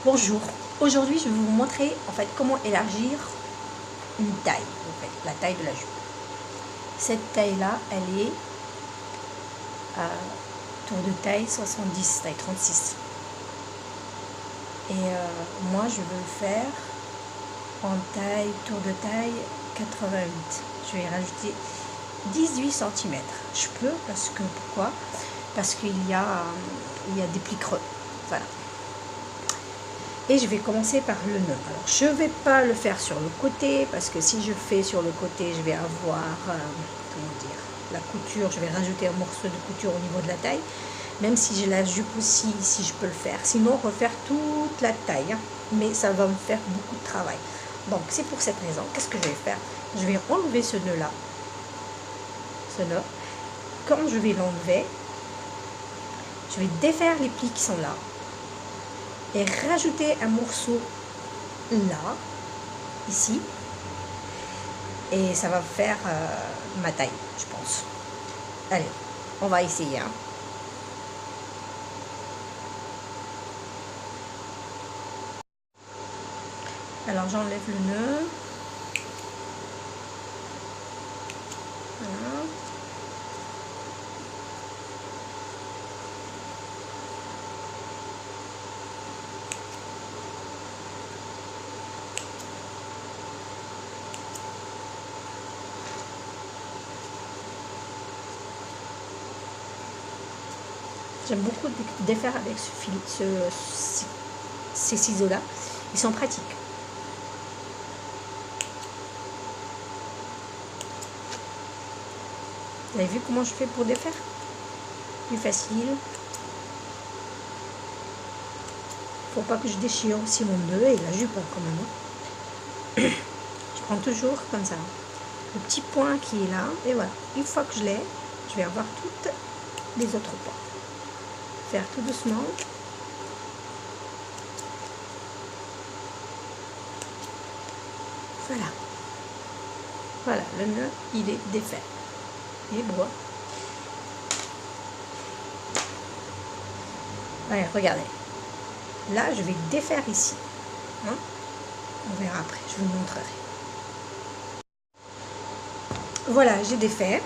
Bonjour, aujourd'hui je vais vous montrer en fait comment élargir une taille, en fait, la taille de la jupe. Cette taille là, elle est à tour de taille 70, taille 36. Et moi je veux le faire en taille, tour de taille 88. Je vais rajouter 18 cm. Je peux parce que, pourquoi? Parce qu'il y a des plis creux. Voilà. Et je vais commencer par le nœud. Alors je ne vais pas le faire sur le côté parce que si je fais sur le côté, je vais avoir comment dire, la couture, je vais rajouter un morceau de couture au niveau de la taille. Même si j'ai la jupe aussi, ici je peux le faire. Sinon refaire toute la taille, hein, mais ça va me faire beaucoup de travail. Donc c'est pour cette raison, qu'est-ce que je vais faire? Je vais enlever ce nœud là, ce nœud. Quand je vais l'enlever, je vais défaire les plis qui sont là et rajouter un morceau là, ici, et ça va faire ma taille, je pense. Allez, on va essayer, hein. Alors j'enlève le nœud. Voilà. J'aime beaucoup défaire avec ces ciseaux-là. Ils sont pratiques. Vous avez vu comment je fais pour défaire? Plus facile. Faut pas que je déchire aussi mon nœud et la jupe quand même. Je prends toujours comme ça. Le petit point qui est là. Et voilà. Une fois que je l'ai, je vais avoir toutes les autres points. Faire tout doucement. Voilà. Voilà, le nœud, il est défait. Et bois. Allez, regardez. Là, je vais défaire ici. Hein? On verra après, je vous montrerai. Voilà, j'ai défait.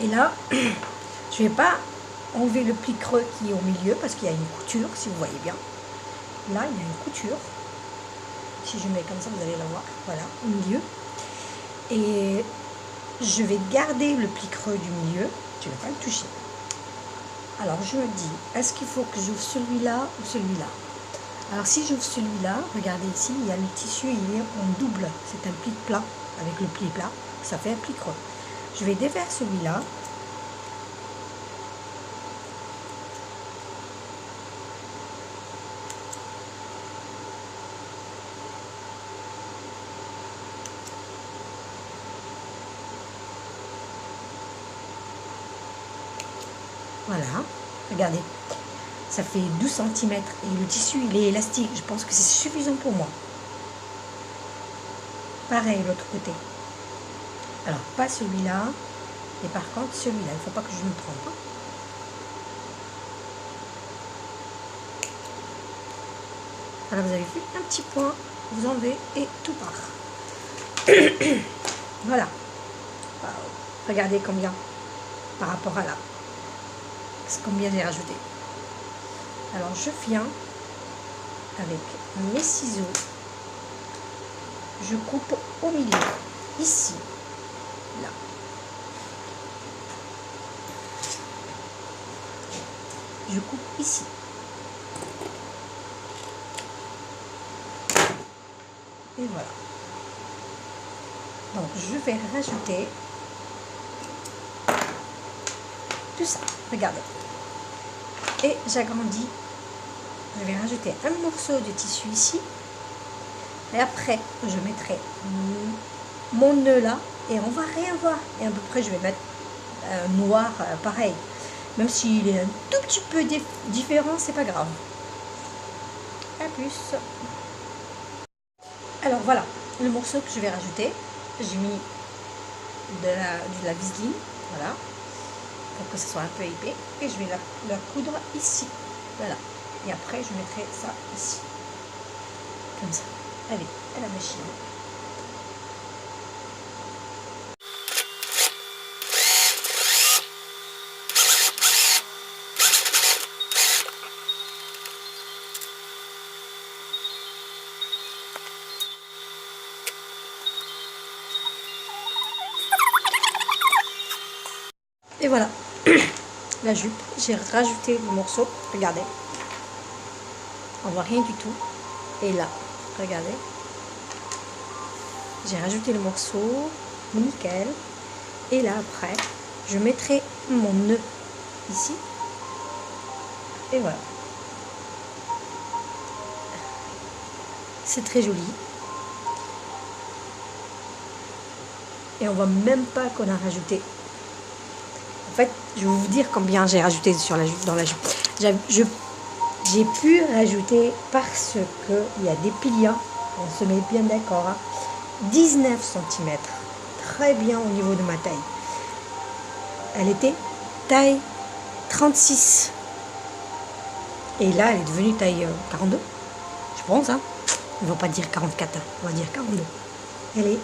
Et là, je ne vais pas enlever le pli creux qui est au milieu parce qu'il y a une couture, si vous voyez bien. Là, il y a une couture. Si je mets comme ça, vous allez la voir. Voilà, au milieu. Et je vais garder le pli creux du milieu. Je ne vais pas le toucher. Alors, je me dis, est-ce qu'il faut que j'ouvre celui-là ou celui-là? Alors, si j'ouvre celui-là, regardez ici, il y a le tissu, il est en double. C'est un pli plat. Avec le pli plat, ça fait un pli creux. Je vais défaire celui-là. Voilà, regardez, ça fait 12 cm et le tissu il est élastique, je pense que c'est suffisant pour moi. Pareil l'autre côté. Alors pas celui-là, et par contre celui-là, il ne faut pas que je me trompe. Hein. Alors vous avez vu, un petit point, vous enlevez et tout part. Voilà. Regardez combien par rapport à là. Combien j'ai rajouté. Alors je viens avec mes ciseaux, je coupe au milieu, ici, là. Je coupe ici. Et voilà. Donc je vais rajouter tout ça. Regardez. Et j'agrandis. Je vais rajouter un morceau de tissu ici. Et après, je mettrai mon nœud là. Et on va rien voir. Et à peu près, je vais mettre un noir pareil. Même s'il est un tout petit peu différent, c'est pas grave. À plus. Alors voilà, le morceau que je vais rajouter. J'ai mis de la viseline. Voilà. Pour que ce soit un peu épais, et je vais la coudre ici, voilà, Et après, je mettrai ça ici. Comme ça. Allez, à la machine. Et voilà, la jupe, j'ai rajouté le morceau, regardez, on voit rien du tout. Et là, regardez, j'ai rajouté le morceau, nickel. Et là après, je mettrai mon nœud ici. Et voilà. C'est très joli. Et on voit même pas qu'on a rajouté. En fait, je vais vous dire combien j'ai rajouté sur la jupe, dans la jupe. J'ai pu rajouter parce que il y a des piliers, on se met bien d'accord, hein, 19 cm. Très bien au niveau de ma taille. Elle était taille 36. Et là, elle est devenue taille 42. Je pense, hein. On va pas dire 44, hein. On va dire 42. Elle est...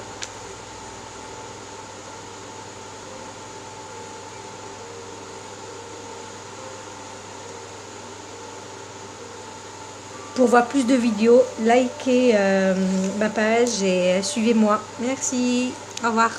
Pour voir plus de vidéos, likez ma page et suivez-moi. Merci. Au revoir.